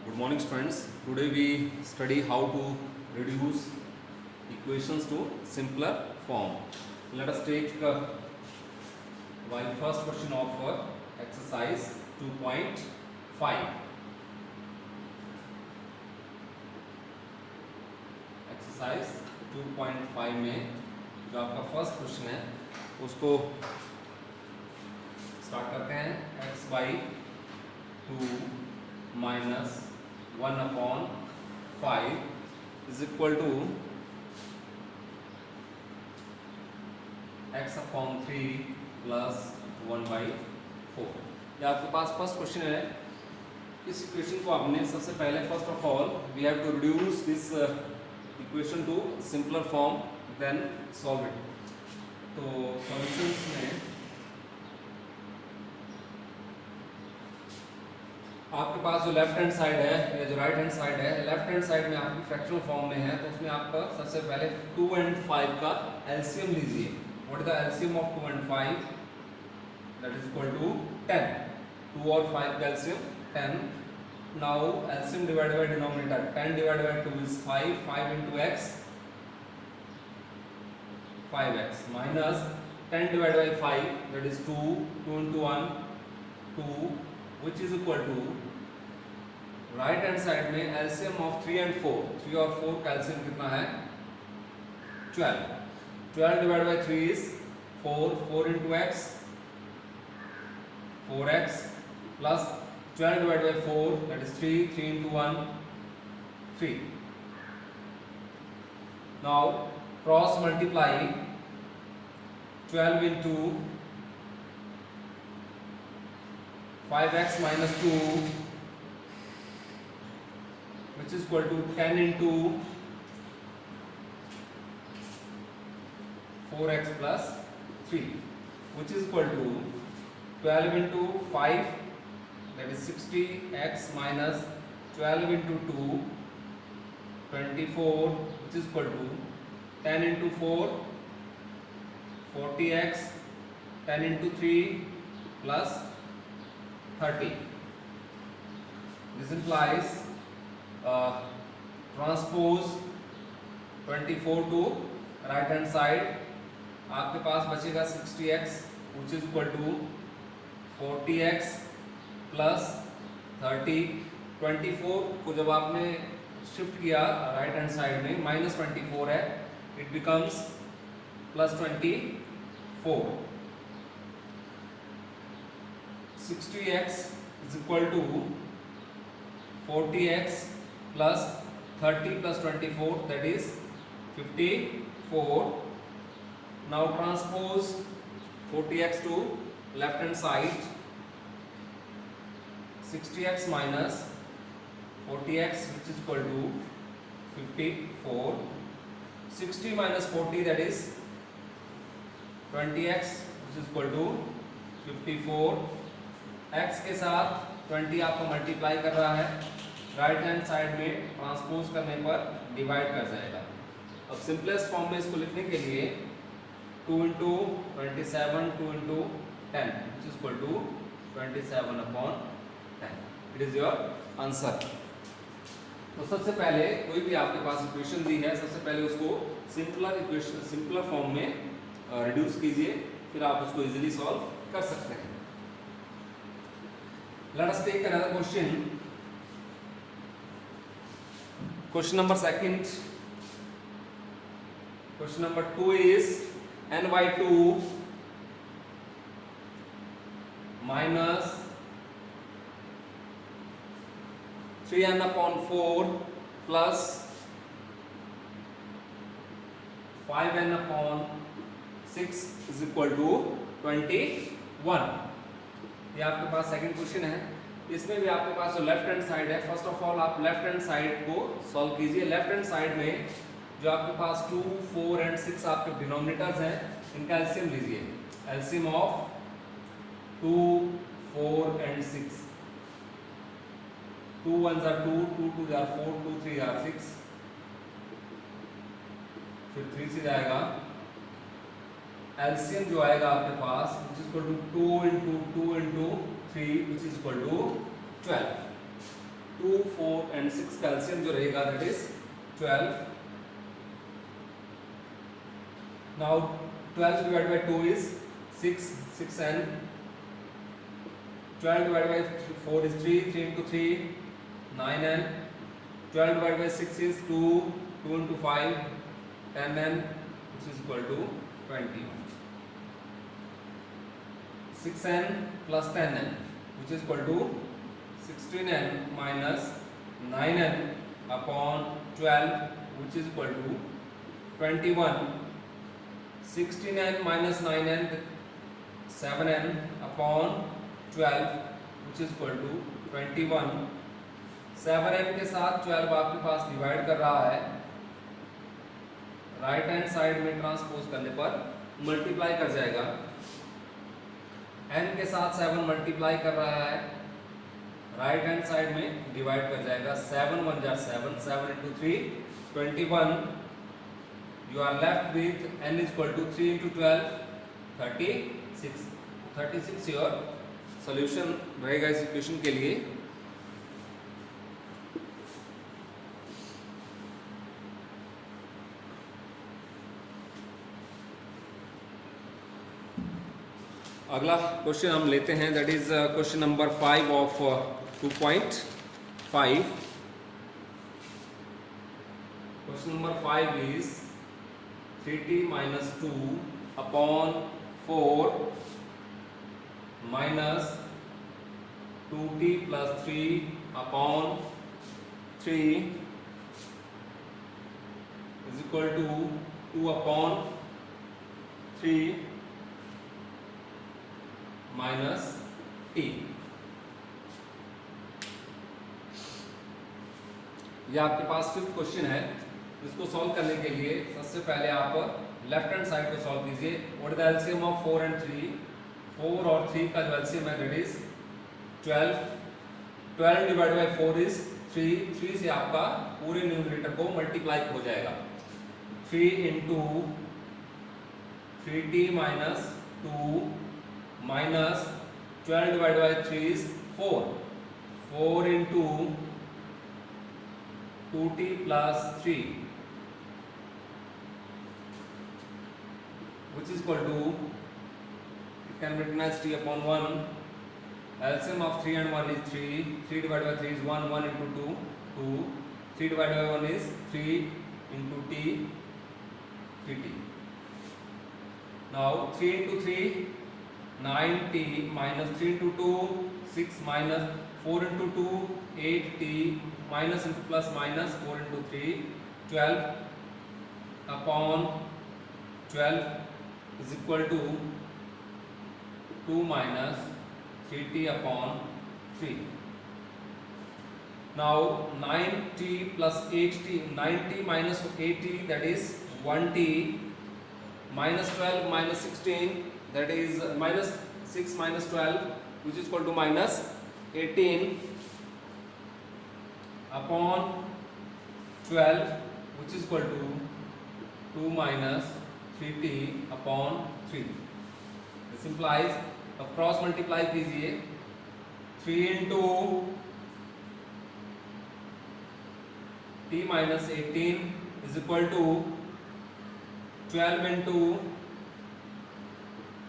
Good morning, students. Today we study how to reduce equations to simpler form. Let us take my first question of exercise 2.5. Exercise 2.5 में जो आपका first question है उसको start करते हैं. x by 2 minus 1 upon 5 is equal to x upon 3 plus 1 by 4. ये आपके पास first question है. इस इक्वेशन को आपने सबसे पहले first of all we have to reduce this equation to simpler form then solve it. तो सॉल्यूशंस में आपके पास जो लेफ्ट हैंड साइड है या जो राइट हैंड साइड है, लेफ्ट हैंड साइड में आपकी फ्रैक्शनल फॉर्म में है तो उसमें आपका सबसे पहले 2 and 5 का एलसीएम लीजिए. What is the LCM of 2 and 5? That is equal to 10. 2 और 5 का LCM 10. Now LCM divided by denominator 10 divided by 2 is 5. 5 into x 5x minus 10 divided by 5 that is 2. 2 into 1 2 which is equal to right hand side में LCM of 3 and 4. 3 और 4 का LCM कितना है? 12. 12 divided by 3 is 4. 4 into x 4x plus 12 divided by 4 that is 3. 3 into 1 3. Now cross multiply 12 into 5x minus 2 which is equal to 10 into 4x plus 3 which is equal to 12 into 5 that is 60x minus 12 into 2 24 which is equal to 10 into 4 40x 10 into 3 plus 30. This implies transpose 24 to right hand side. आपके पास बचेगा 60x which is equal to 40x plus 30. 24 को जब आपने shift किया right hand side में minus 24 है, it becomes plus 24. 60x is equal to 40x plus 30 plus 24 that is 54. Now transpose 40x to left hand side. 60x minus 40x which is equal to 54. 60 minus 40 that is 20x which is equal to 54. x के साथ 20 आपको multiply कर रहा है, right hand side में transpose करने पर divide कर जाएगा. अब सिंपलेस्ट फॉर्म में इसको लिखने के लिए 2 into 27 2 into 10 which is equal to 27 upon 10. It is your answer. तो सबसे पहले कोई भी आपके पास इक्वेशन दी है, सबसे पहले उसको सिंपलर फॉर्म में रिड्यूस कीजिए, फिर आप उसको इजीली सॉल्व कर सकते हैं. Let us take another question. Question number second. Question number 2 is n by 2 minus 3n upon 4 plus 5n upon 6 is equal to 21. ये आपके पास सेकंड क्वेश्चन है. इसमें भी आपके पास जो लेफ्ट हैंड साइड है, फर्स्ट ऑफ ऑल आप लेफ्ट हैंड साइड को सॉल्व कीजिए. लेफ्ट हैंड साइड में जो आपके पास 2 4 and 6 आपके डिनोमिनेटर्स हैं, इनका एलसीएम लीजिए. LCM of 2 4 and 6. 2 1s are 2 2 2s are 4 2 3 are 6. फिर 3 से जाएगा एलसीएम जो आएगा आपके पास which is equal to 2 into 2 into 3 which is equal to 12. 2 4 and 6 का एलसीएम जो रहेगा that is 12. Now 12 divided by 2 is 6, 6n. 12 divided by 4 is 3, 3 into 3 9n. 12 divided by 6 is 2, 2 into 5 10n, which is equal to 21. 6n plus 10n, which is equal to 16n minus 9n upon 12, which is equal to 21. 16n minus 9n, 7n upon 12, which is equal to 21. 7n के साथ 12 आपके पास divide कर रहा है, right hand side में transpose करने पर multiply कर जाएगा. n के साथ 7 मल्टीप्लाई कर रहा है, राइट हैंड साइड में डिवाइड कर जाएगा. 7 1 जा 7, 7 into 3 21. You are left with n is equal to 3 into 12 36. 36 your solution रहेगा इस इक्वेशन के लिए. अगला क्वेश्चन हम लेते हैं, that is question number 5 of 2.5. Question number 5 is 3t minus 2 upon 4 minus 2t plus 3 upon 3 is equal to 2 upon 3 minus t. ये आपके पास फिफ्थ क्वेश्चन है. इसको सॉल्व करने के लिए सबसे पहले आप लेफ्ट हैंड साइड को सॉल्व कीजिए. What is the LCM of 4 and 3? 4 और 3 का जो एलसीएम है that is 12. 12 divide by 4 is 3. 3 से आपका पूरे न्यूमरेटर को मल्टीप्लाई हो जाएगा. 3 into 3t minus 2 minus 12 divided by 3 is 4. 4 into 2t plus 3, which is equal to, it can be written as t upon 1. LCM of 3 and 1 is 3. 3 divided by 3 is 1. 1 into 2 2. 3 divided by 1 is 3 into t 3t. Now 3 into 3 9t minus 3 into 2 6 minus 4 into 2 8t minus into plus minus 4 into 3 12 upon 12 is equal to 2 minus 3t upon 3. Now 9t plus 8t, 9t minus 8t that is 1t minus 12 minus 16 that is minus 6 minus 12 which is equal to minus 18 upon 12 which is equal to 2 minus 3t upon 3. This implies अब cross multiply कीजिए. 3 into t minus 18 is equal to 12 into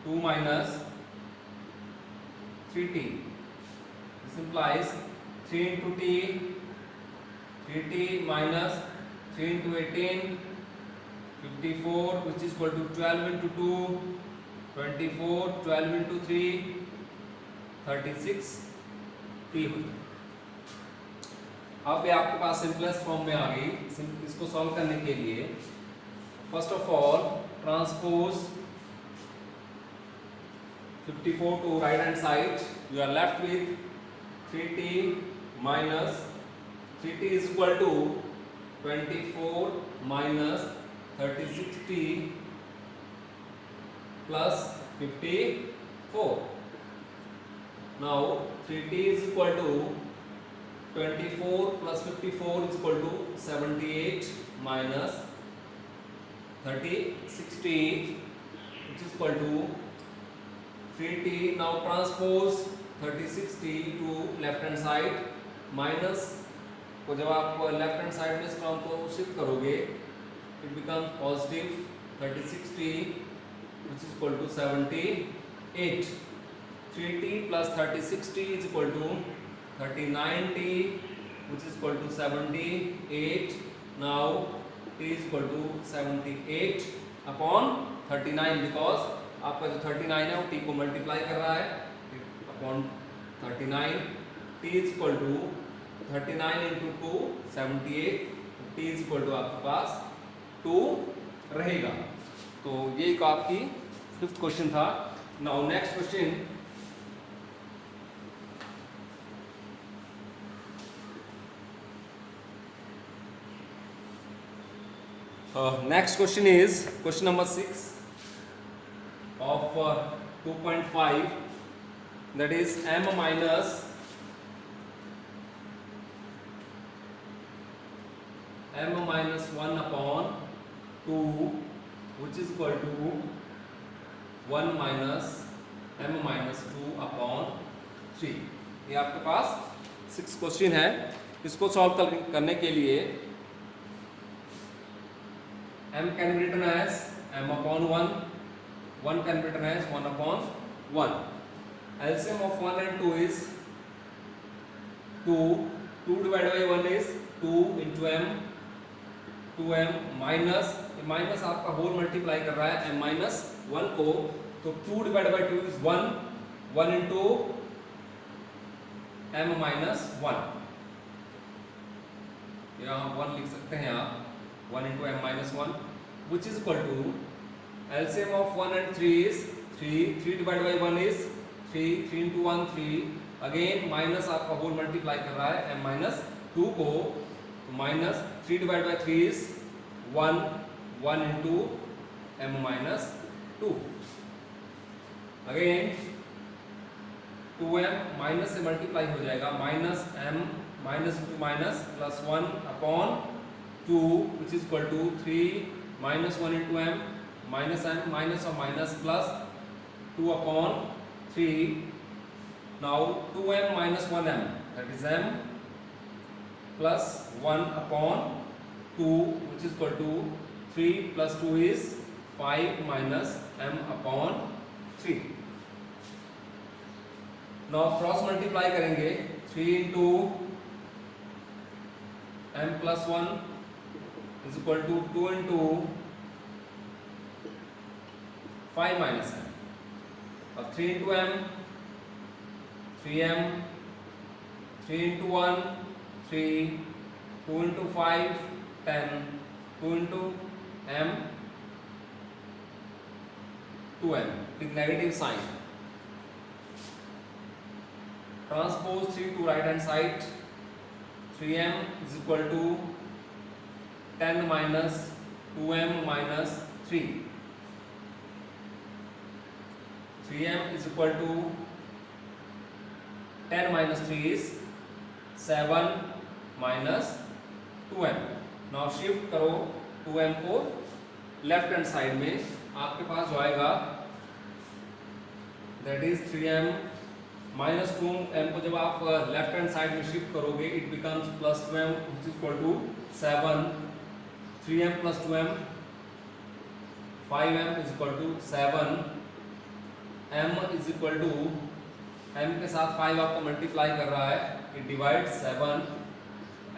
2 minus 3t. This implies 3 into t, 3t minus 3 into 18 54 which is equal to 12 into 2 24 12 into 3 36 t. अब ये आपके पास simplest form में आ गई. इसको solve करने के लिए first of all transpose 54 to right hand side. You are left with 3t minus 3t is equal to 24 minus 36t plus 54. Now 3t is equal to 24 plus 54 is equal to 78 minus 36t which is equal to 3t. Now transpose 36t to left hand side minus को जब आप left hand side में इस term को shift करोगे it become positive 36t which is equal to 78. 3t plus 36t is equal to 39t which is equal to 78. Now t is equal to 78 upon 39 because आपका जो 39 है वो t को multiply कर रहा है upon 39. t is equal to 39 into 2 78. t is equal to आपके पास 2 रहेगा. तो ये एक आपकी 5th क्वेश्चन था. Now next question next question is question number 6 of 2.5, that is m minus 1 upon 2 which is equal to 1 minus m minus 2 upon 3. ये आपके पास 6 question है. इसको सॉल्व करने के लिए m can be written as m upon 1, 1 can be written as 1 upon 1. LCM of 1 and 2 is 2. 2 divided by 1 is 2 into m, 2m minus आपका whole multiply कर रहा है m minus 1 को, तो 2 divided by 2 is 1, 1 into m minus 1. यहाँ 1 लिख सकते हैं आप, 1 into m minus 1 which is equal to LCM of 1 and 3 is 3. 3 divided by 1 is 3. 3 into 1 3. Again minus आपका होल मल्टीप्लाई कर रहा है m minus 2 को, तो minus 3 divided by 3 is 1. 1 into m minus 2. Again 2m minus से multiply हो जाएगा, minus m minus into minus plus 1 upon 2 which is equal to 3 minus 1 into m minus minus और minus plus 2 upon 3. Now 2m minus 1m, that is m plus 1 upon 2 which is equal to 3 plus 2 is 5 minus m upon 3. Now cross multiply करेंगे, 3 into m plus 1 is equal to 2 into 5 minus m. अब 3 into m, 3m, 3 into 1, 3, 2 into 5, 10, 2 into m, 2m with negative sign. Transpose 3 to right hand side. 3m is equal to 10 minus 2m minus 3. 3m is equal to 10 minus 3 is 7 minus 2m. Now shift करो 2m को left hand side में, आपके पास जो आएगा that is 3m minus 2m को जब आप left hand side में शिफ्ट करोगे it becomes plus 2m which is equal to 7. 3m plus 2m, 5m is equal to 7. m is equal to, m के साथ 5 आपको मल्टीप्लाई कर रहा है, it divides 7.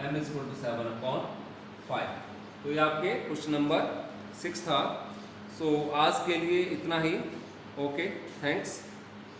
m is equal to 7 upon 5. तो ये आपके क्वेश्चन नंबर 6 था. सो आज के लिए इतना ही. Okay, thanks.